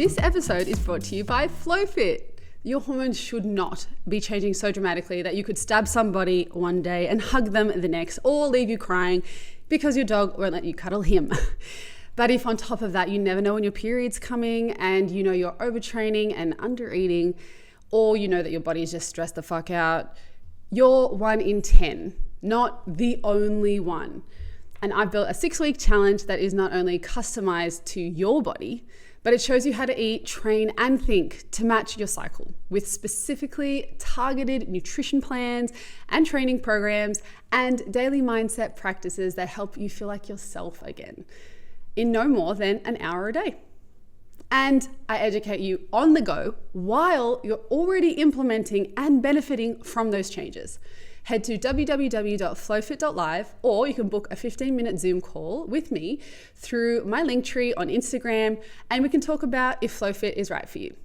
This episode is brought to you by FlowFit. Your hormones should not be changing so dramatically that you could stab somebody one day and hug them the next, or leave you crying because your dog won't let you cuddle him. But if on top of that, you never know when your period's coming and you know you're overtraining and undereating, or you know that your body is just stressed the fuck out, you're 1 in 10, not the only one. And I've built a 6-week challenge that is not only customized to your body, but it shows you how to eat, train, and think to match your cycle with specifically targeted nutrition plans and training programs and daily mindset practices that help you feel like yourself again in no more than an hour a day. And I educate you on the go while you're already implementing and benefiting from those changes. Head to www.flowfit.live, or you can book a 15-minute Zoom call with me through my link tree on Instagram, and we can talk about if FlowFit is right for you.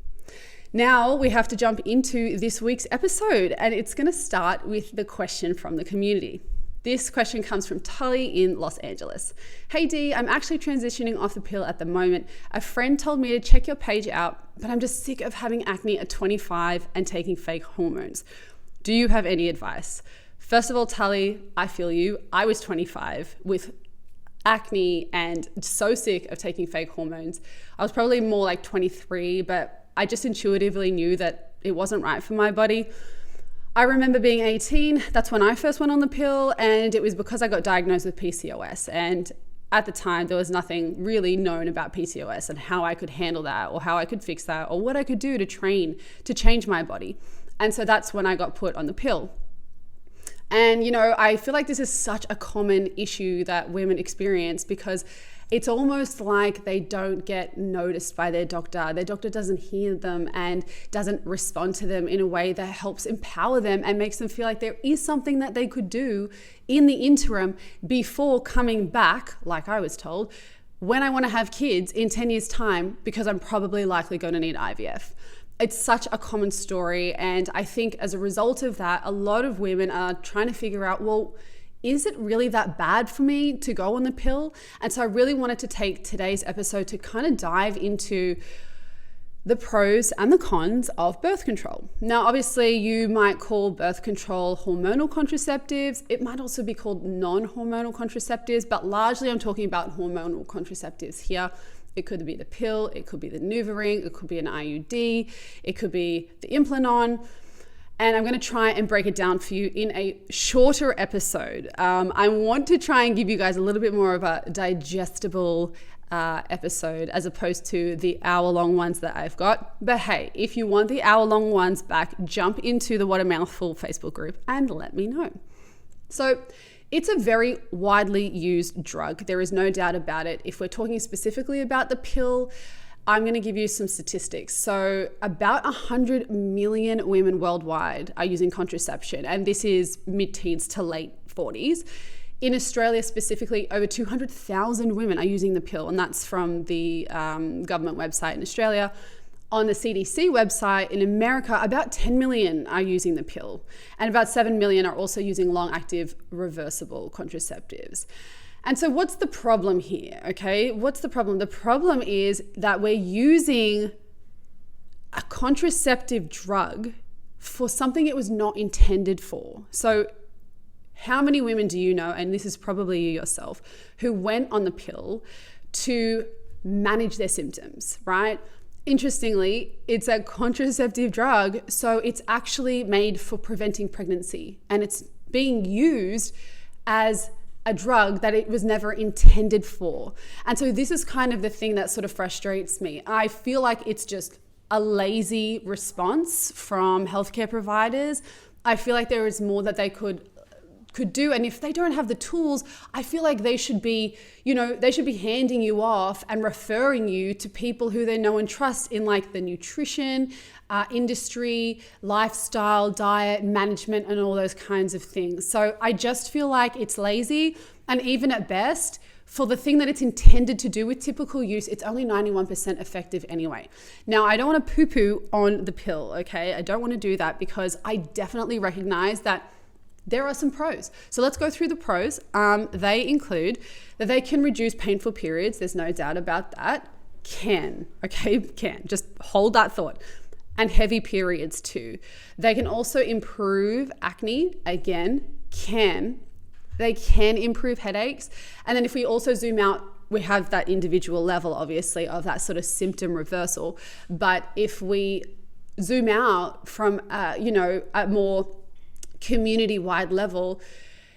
Now we have to jump into this week's episode, and it's going to start with the question from the community. This question comes from Tully in Los Angeles. Hey Dee, I'm actually transitioning off the pill at the moment. A friend told me to check your page out, but I'm just sick of having acne at 25 and taking fake hormones. Do you have any advice? First of all, Tully, I feel you. I was 25 with acne and so sick of taking fake hormones. I was probably more like 23, but I just intuitively knew that it wasn't right for my body. I remember being 18, that's when I first went on the pill, and it was because I got diagnosed with PCOS. And at the time, there was nothing really known about PCOS and how I could handle that or how I could fix that or what I could do to train to change my body. And so that's when I got put on the pill. And, you know, I feel like this is such a common issue that women experience because it's almost like they don't get noticed by their doctor. Their doctor doesn't hear them and doesn't respond to them in a way that helps empower them and makes them feel like there is something that they could do in the interim before coming back, like I was told, when I want to have kids in 10 years' time, because I'm probably likely going to need IVF. It's such a common story, and I think as a result of that, a lot of women are trying to figure out, well, is it really that bad for me to go on the pill? And so I really wanted to take today's episode to kind of dive into the pros and the cons of birth control. Now, obviously, you might call birth control hormonal contraceptives. It might also be called non-hormonal contraceptives, but largely I'm talking about hormonal contraceptives here. It could be the pill, it could be the NuvaRing, it could be an IUD, it could be the Implanon. And I'm going to try and break it down for you in a shorter episode. I want to try and give you guys a little bit more of a digestible episode as opposed to the hour-long ones that I've got. But hey, if you want the hour-long ones back, jump into the What a Mouthful Facebook group and let me know. So, it's a very widely used drug. There is no doubt about it. If we're talking specifically about the pill, I'm going to give you some statistics. So about 100 million women worldwide are using contraception, and this is mid-teens to late 40s. In Australia specifically, over 200,000 women are using the pill, and that's from the government website in Australia. On the CDC website in America, about 10 million are using the pill, and about 7 million are also using long-active reversible contraceptives. And so what's the problem here, okay? What's the problem? The problem is that we're using a contraceptive drug for something it was not intended for. So how many women do you know, and this is probably you yourself, who went on the pill to manage their symptoms, right? Interestingly, it's a contraceptive drug, so it's actually made for preventing pregnancy, and it's being used as a drug that it was never intended for. And so this is kind of the thing that sort of frustrates me. I feel like it's just a lazy response from healthcare providers. I feel like there is more that they could do, and if they don't have the tools, I feel like they should be handing you off and referring you to people who they know and trust in like the nutrition industry, lifestyle, diet management, and all those kinds of things. So I just feel like it's lazy, and even at best, for the thing that it's intended to do with typical use, it's only 91% effective anyway. Now, I don't want to poo-poo on the pill, okay? I don't want to do that because I definitely recognize that there are some pros. So let's go through the pros. They include that they can reduce painful periods. There's no doubt about that. can, okay, can. Just hold that thought. And heavy periods too. They can also improve acne, again, can. They can improve headaches. And then if we also zoom out, we have that individual level, obviously, of that sort of symptom reversal. But if we zoom out from, a more community-wide level,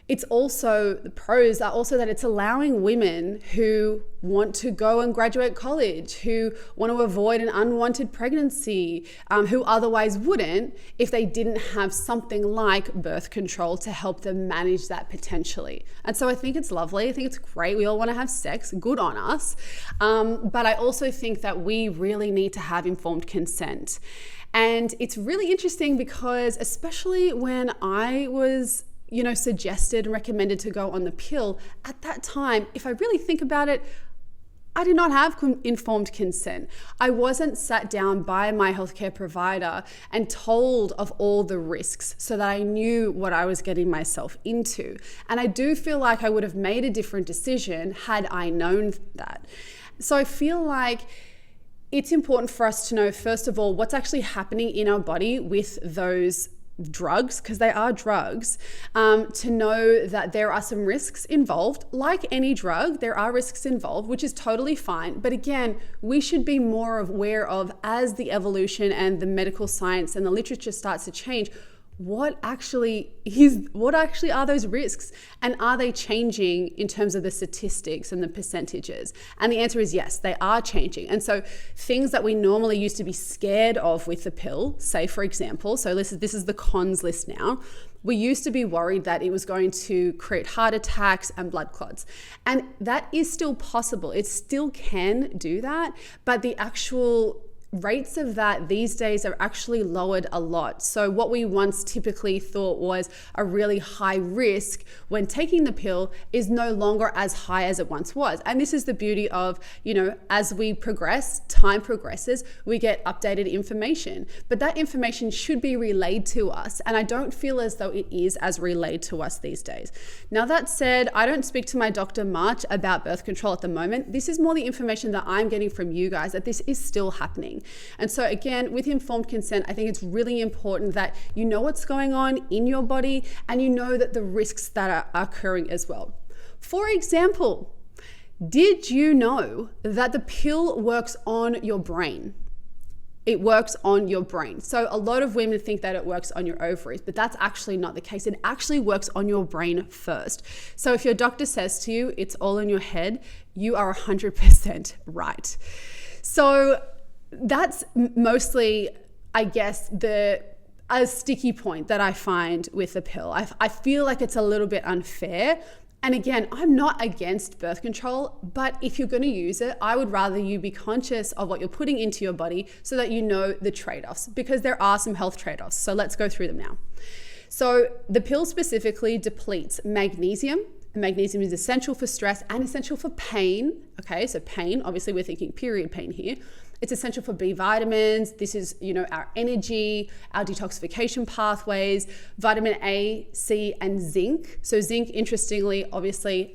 it's also, the pros are also that it's allowing women who want to go and graduate college, who want to avoid an unwanted pregnancy, who otherwise wouldn't if they didn't have something like birth control to help them manage that potentially. And so I think it's lovely. I think it's great. We all want to have sex. Good on us. But I also think that we really need to have informed consent. And it's really interesting because especially when I was suggested and recommended to go on the pill, at that time, if I really think about it, I did not have informed consent. I wasn't sat down by my healthcare provider and told of all the risks so that I knew what I was getting myself into. And I do feel like I would have made a different decision had I known that. So I feel like it's important for us to know, first of all, what's actually happening in our body with those drugs, because they are drugs, to know that there are some risks involved. Like any drug, there are risks involved, which is totally fine. But again, we should be more aware of, as the evolution and the medical science and the literature starts to change, what actually are those risks, and are they changing in terms of the statistics and the percentages? And the answer is yes, they are changing. And so things that we normally used to be scared of with the pill, say for example, so this is the cons list now. We used to be worried that it was going to create heart attacks and blood clots. And that is still possible. It still can do that, but the actual rates of that these days are actually lowered a lot. So what we once typically thought was a really high risk when taking the pill is no longer as high as it once was. And this is the beauty of, as we progress, time progresses, we get updated information. But that information should be relayed to us. And I don't feel as though it is as relayed to us these days. Now that said, I don't speak to my doctor much about birth control at the moment. This is more the information that I'm getting from you guys, that this is still happening. And so again, with informed consent, I think it's really important that you know what's going on in your body and you know that the risks that are occurring as well. For example, did you know that the pill works on your brain? It works on your brain. So a lot of women think that it works on your ovaries, but that's actually not the case. It actually works on your brain first. So if your doctor says to you, it's all in your head, you are 100% right. So that's mostly, I guess, a sticky point that I find with the pill. I feel like it's a little bit unfair. And again, I'm not against birth control, but if you're going to use it, I would rather you be conscious of what you're putting into your body so that you know the trade-offs, because there are some health trade-offs. So let's go through them now. So the pill specifically depletes magnesium. Magnesium is essential for stress and essential for pain. Okay, so pain, obviously we're thinking period pain here. It's essential for B vitamins. This is, our energy, our detoxification pathways, vitamin A, C, and zinc. So zinc, interestingly, obviously,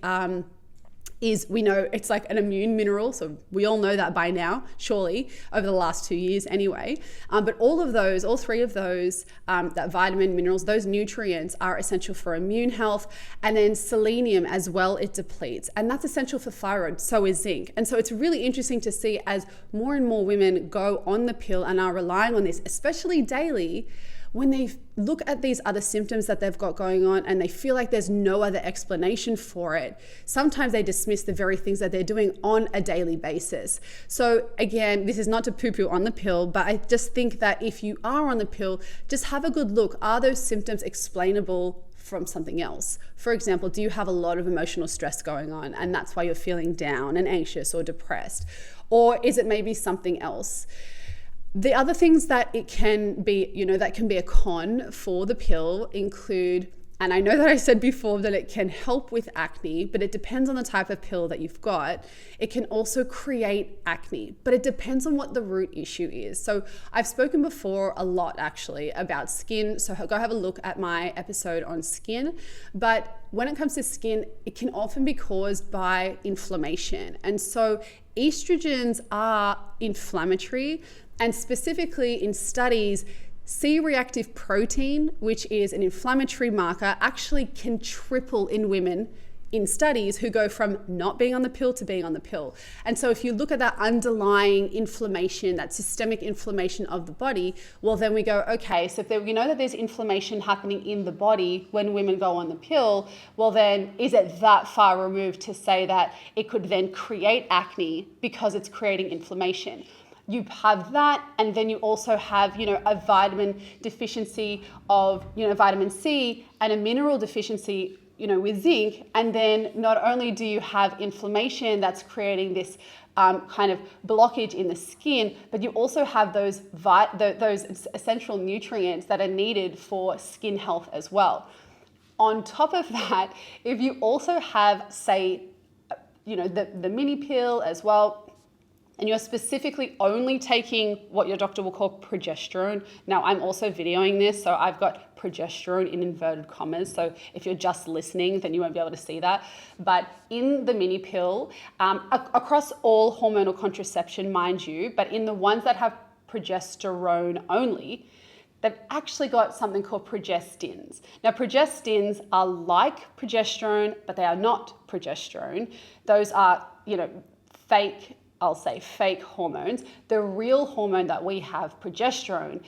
we know it's like an immune mineral. So we all know that by now, surely, over the last 2 years anyway. But all three of those, that vitamin, minerals, those nutrients are essential for immune health. And then selenium as well, it depletes. And that's essential for thyroid, so is zinc. And so it's really interesting to see as more and more women go on the pill and are relying on this, especially daily, when they look at these other symptoms that they've got going on and they feel like there's no other explanation for it, sometimes they dismiss the very things that they're doing on a daily basis. So again, this is not to poo-poo on the pill, but I just think that if you are on the pill, just have a good look. Are those symptoms explainable from something else? For example, do you have a lot of emotional stress going on and that's why you're feeling down and anxious or depressed? Or is it maybe something else? The other things that it can be, that can be a con for the pill include And I know that I said before that it can help with acne, but it depends on the type of pill that you've got. It can also create acne, but it depends on what the root issue is. So I've spoken before a lot actually about skin. So go have a look at my episode on skin. But when it comes to skin, it can often be caused by inflammation. And so estrogens are inflammatory, and specifically in studies, C-reactive protein, which is an inflammatory marker, actually can triple in women in studies who go from not being on the pill to being on the pill. And so if you look at that underlying inflammation, that systemic inflammation of the body, well, then we go, okay, so if we know that there's inflammation happening in the body when women go on the pill, well, then is it that far removed to say that it could then create acne because it's creating inflammation? You have that, and then you also have, a vitamin deficiency of, vitamin C and a mineral deficiency, with zinc. And then not only do you have inflammation that's creating this kind of blockage in the skin, but you also have those essential nutrients that are needed for skin health as well. On top of that, if you also have, say, the mini pill as well, and you're specifically only taking what your doctor will call progesterone. Now, I'm also videoing this, so I've got progesterone in inverted commas. So if you're just listening, then you won't be able to see that. But in the mini pill, across all hormonal contraception, mind you, but in the ones that have progesterone only, they've actually got something called progestins. Now, progestins are like progesterone, but they are not progesterone. Those are, fake hormones. The real hormone that we have, progesterone,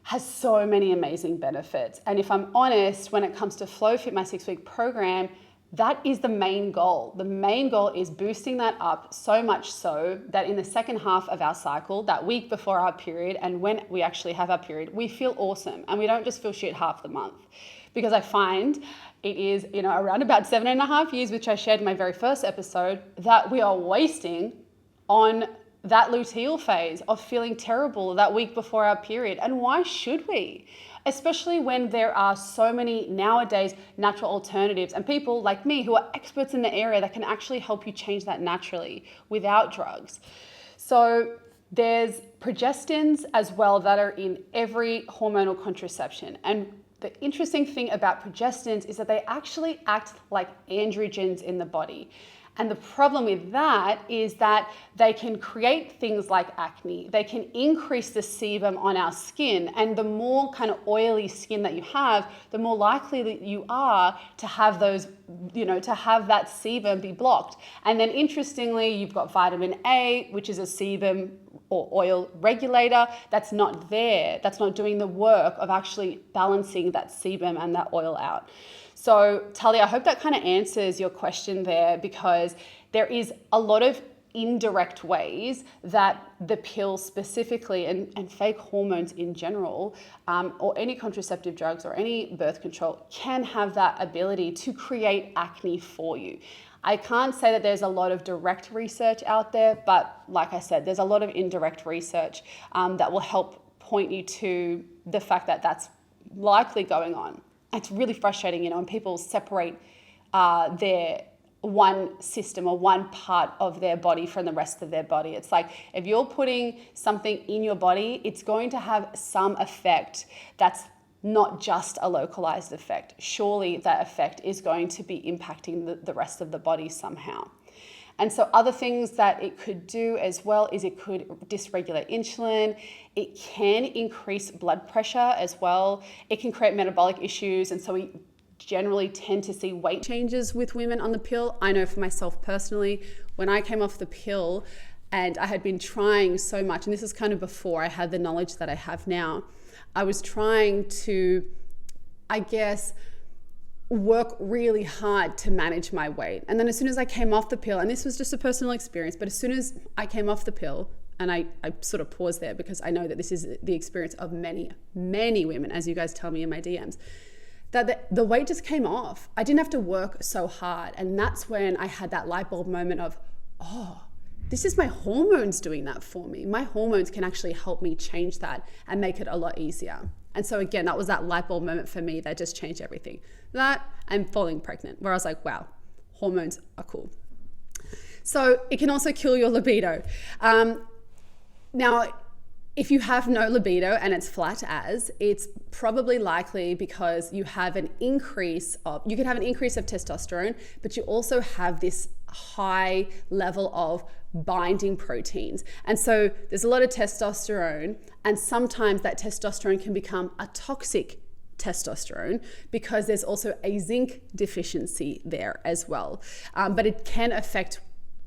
has so many amazing benefits. And if I'm honest, when it comes to FlowFit, my 6-week program, that is the main goal. The main goal is boosting that up so much so that in the second half of our cycle, that week before our period, and when we actually have our period, we feel awesome and we don't just feel shit half the month. Because I find it is, around about 7.5 years, which I shared in my very first episode, that we are wasting on that luteal phase of feeling terrible that week before our period. And why should we? Especially when there are so many nowadays natural alternatives and people like me who are experts in the area that can actually help you change that naturally without drugs. So there's progestins as well that are in every hormonal contraception. And the interesting thing about progestins is that they actually act like androgens in the body. And the problem with that is that they can create things like acne. They can increase the sebum on our skin. And the more kind of oily skin that you have, the more likely that you are to have those, to have that sebum be blocked. And then interestingly, you've got vitamin A, which is a sebum or oil regulator. That's not there. That's not doing the work of actually balancing that sebum and that oil out. So Talia, I hope that kind of answers your question there, because there is a lot of indirect ways that the pill specifically and fake hormones in general, or any contraceptive drugs or any birth control, can have that ability to create acne for you. I can't say that there's a lot of direct research out there, but like I said, there's a lot of indirect research that will help point you to the fact that that's likely going on. It's really frustrating, when people separate their one system or one part of their body from the rest of their body. It's like if you're putting something in your body, it's going to have some effect that's not just a localized effect. Surely that effect is going to be impacting the rest of the body somehow. And so other things that it could do as well is it could dysregulate insulin. It can increase blood pressure as well. It can create metabolic issues. And so we generally tend to see weight changes with women on the pill. I know for myself personally, when I came off the pill and I had been trying so much, and this is kind of before I had the knowledge that I have now, I was trying to, work really hard to manage my weight. And then as soon as I came off the pill, and this was just a personal experience, but as soon as I came off the pill, and I sort of paused there because I know that this is the experience of many, many women, as you guys tell me in my DMs, that the weight just came off. I didn't have to work so hard. And that's when I had that light bulb moment of, oh, this is my hormones doing that for me. My hormones can actually help me change that and make it a lot easier. And so again, that was that light bulb moment for me that just changed everything. That and falling pregnant, where I was like, wow, hormones are cool. So it can also kill your libido. Now, if you have no libido and it's flat as, it's probably likely because you have an increase of, you can have an increase of testosterone, but you also have this high level of binding proteins. And so there's a lot of testosterone, and sometimes that testosterone can become a toxic testosterone because there's also a zinc deficiency there as well. But it can affect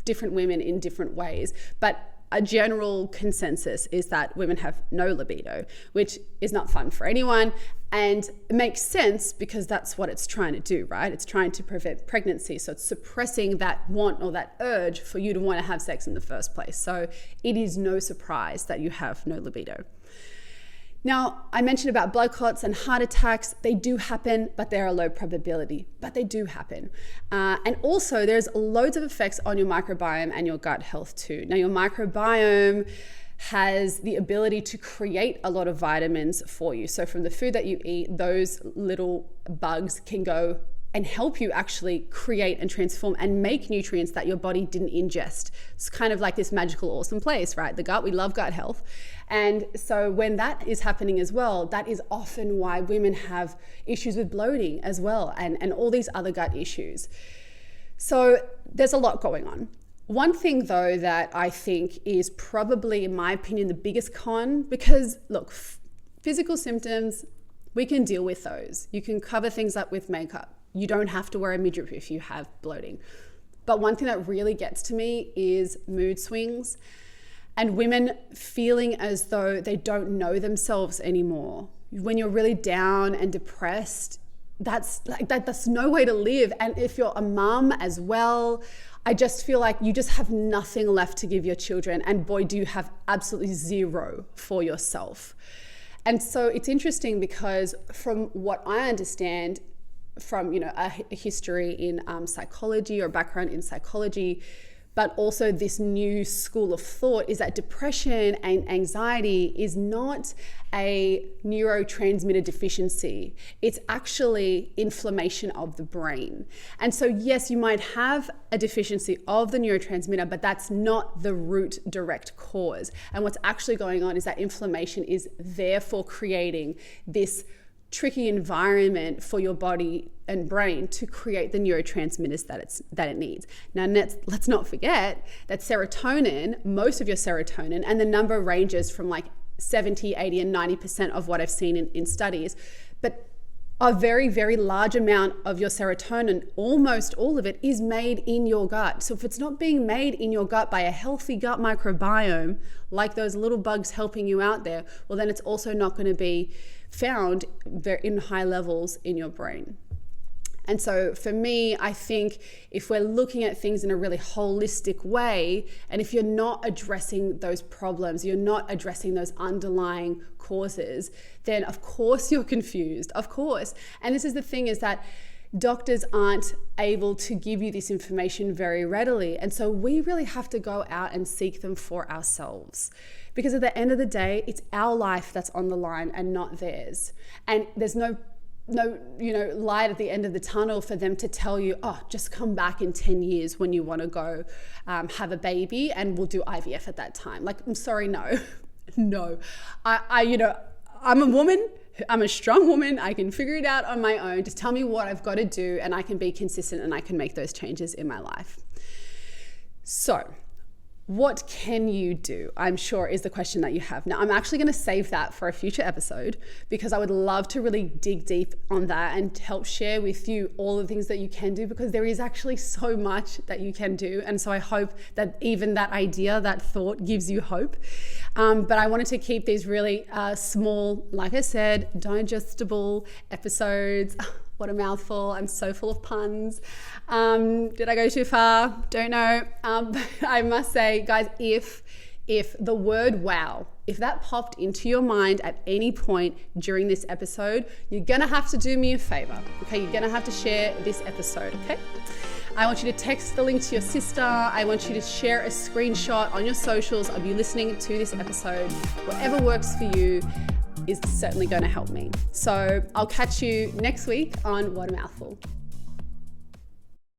different women in different ways. But a general consensus is that women have no libido, which is not fun for anyone. And it makes sense because that's what it's trying to do, right? It's trying to prevent pregnancy. So it's suppressing that want or that urge for you to want to have sex in the first place. So it is no surprise that you have no libido. Now, I mentioned about blood clots and heart attacks. They do happen, but they're a low probability, but they do happen. And also there's loads of effects on your microbiome and your gut health too. Now, your microbiome has the ability to create a lot of vitamins for you. So from the food that you eat, those little bugs can go and help you actually create and transform and make nutrients that your body didn't ingest. It's kind of like this magical, awesome place, right? The gut, we love gut health. And so when that is happening as well, that is often why women have issues with bloating as well, and all these other gut issues. So there's a lot going on. One thing though that I think is probably, in my opinion, the biggest con, because look, physical symptoms, we can deal with those. You can cover things up with makeup. You don't have to wear a midriff if you have bloating. But one thing that really gets to me is mood swings and women feeling as though they don't know themselves anymore. When you're really down and depressed, that's no way to live. And if you're a mum as well, I just feel like you just have nothing left to give your children. And boy, do you have absolutely zero for yourself. And so it's interesting because from what I understand, from a history in psychology or background in psychology, but also this new school of thought is that depression and anxiety is not a neurotransmitter deficiency. It's actually inflammation of the brain. And so yes, you might have a deficiency of the neurotransmitter, but that's not the root direct cause. And what's actually going on is that inflammation is therefore creating this tricky environment for your body and brain to create the neurotransmitters that it needs. Now, let's not forget that serotonin, most of your serotonin, and the number ranges from like 70, 80, and 90% of what I've seen in studies, but a very, very large amount of your serotonin, almost all of it, is made in your gut. So if it's not being made in your gut by a healthy gut microbiome, like those little bugs helping you out there, well, then it's also not going to be found in high levels in your brain. And so for me, I think if we're looking at things in a really holistic way, and if you're not addressing those problems, you're not addressing those underlying causes, then of course you're confused, of course. And this is the thing, is that doctors aren't able to give you this information very readily. And so we really have to go out and seek them for ourselves. Because at the end of the day, it's our life that's on the line and not theirs. And there's no light at the end of the tunnel for them to tell you, oh, just come back in 10 years when you want to go have a baby and we'll do IVF at that time. Like, I'm sorry, no. No. I'm a woman. I'm a strong woman. I can figure it out on my own. Just tell me what I've got to do and I can be consistent and I can make those changes in my life. So, what can you do? I'm sure is the question that you have. Now, I'm actually going to save that for a future episode because I would love to really dig deep on that and help share with you all the things that you can do, because there is actually so much that you can do. And so I hope that even that idea, that thought gives you hope. But I wanted to keep these really small, like I said, digestible episodes. What a mouthful. I'm so full of puns. Did I go too far? Don't know. But I must say, guys, if the word wow, if that popped into your mind at any point during this episode, you're gonna have to do me a favor, okay? You're gonna have to share this episode, okay? I want you to text the link to your sister. I want you to share a screenshot on your socials of you listening to this episode. Whatever works for you is certainly going to help me. So I'll catch you next week on What a Mouthful.